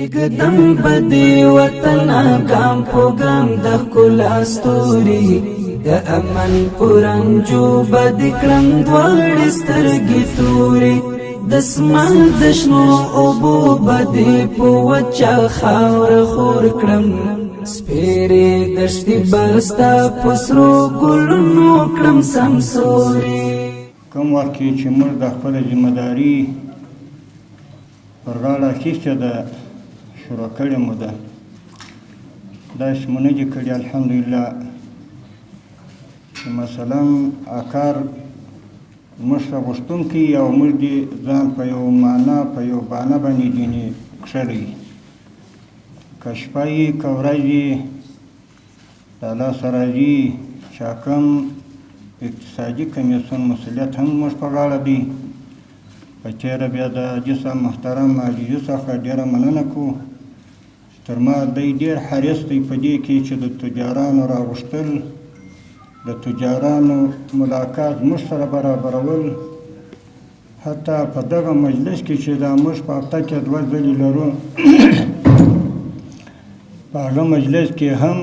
اقدم بدی وطن گام پو گام د ښکلا ستوري د امن پرنجو بد کړم دواړې سترګې تورې د اسمان د شنو اوبو بدې په وچه خاوره خور کړم سپېرې دښتې بستا په سرو ګلونو کړم سمسورې. کوم وخت کې چې موږ د خپله ذمهداري پر غاړه اخیستې ده شروع کړې مو ده داسې مو نه دي کړي الحمدلله چې مثلا اکار موږ ته غوښتونکي او موږ دې ځان په یو معنا په یو بانه باندې ځینې کښلی که شپه یي که ورځ یي د الله سره راځي چې حکم اقتصادي کمیسیون مسؤلیت هم موږ په غاړه دی. په تېره بیا د جسم محترم عاجزي څخه ډېره مننه کوو. تر ما دی ډېر حریص دی په دې کې چې د تجارانو راغوښتل د تجارانو ملاقات موږ سره برابرول. حتی په دغه مجلس کې چې دا موږ په هفته کې 2 ځلې لرو په هغه مجلس کې هم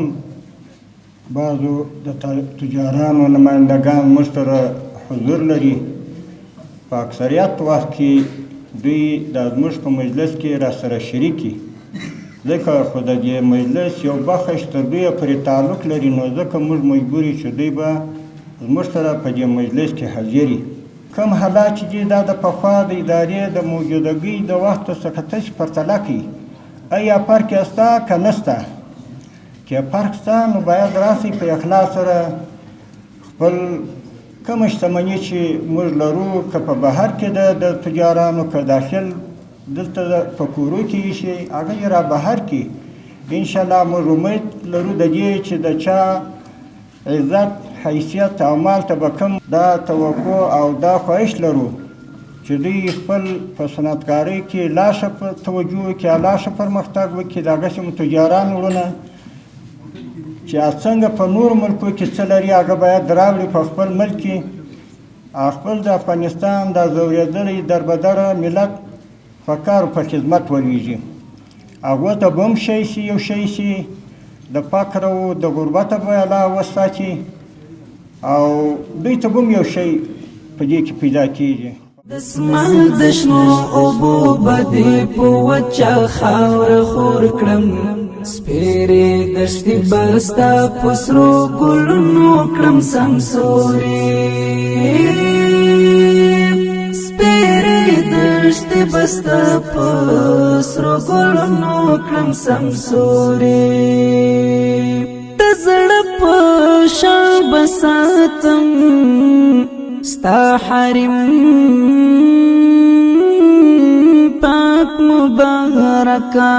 بعضو د تجارانو نمایندګان موږ سره حضور لري. په اکثریت وخت کې دوی دا زموږ په مجلس کې راسره شریکي ځکه خو د دې مجلس یو بخش تر دوی پورې تعلق لري نو ځکه موږ مجبور یو چې دوی به زموږ سره په دې مجلس کې حاضر وي. کوم حالات چې دي دا د پخوا د ادارې د موجودګۍ د وخت څخه تاسې پرتله کوي ایا فرق شته که نشته؟ که فرق شته نو باید راسئ په اخلاص سره خپل کومه شتمني چې موږ لرو که په بهر کې ده د تجارانو که داخل دلته په کورو کې ایښي هغه یې را بهر کړي. انشاءالله موږ امید لرو د دې چې د چا عزت حیثیت او مال ته به کم دا توقع او دا خواهش لرو چې دوی خپل په صنعتکارۍ کې لا ښه توجه وکړي لا ښه پرمختګ وکړي. د هغسې مو تجاران وروڼه چې څنګه په نورو ملکو کې څه لري هغه باید راوړي په خپل ملک کې. خپل د افغانستان د ځورېدلی دربدره ملت په کار په خدمت ولویږي هغو ته به هم شی سي یو شی سي د فقر او د غربته به الله وساتي او دوی ته به هم یو شی په دې کې پیدا کېږي. د اسمان د شنو اوبو بدې په وچه خاوره خور کړم سپېرې دښتې بستا په سرو ګلونو کړم سمسورې. سپېرې دښتې بستا په سرو ګلونو کړم سمسورې. د زړه په شان به ساتم ستا حرم پاک مبارکه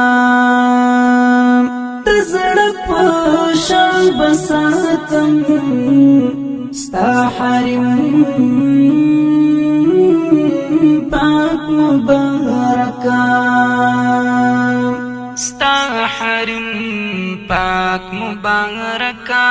د زړه په شان به ساتم ستا حرم پاک مبارکه ستا حرم پاک مبارکه.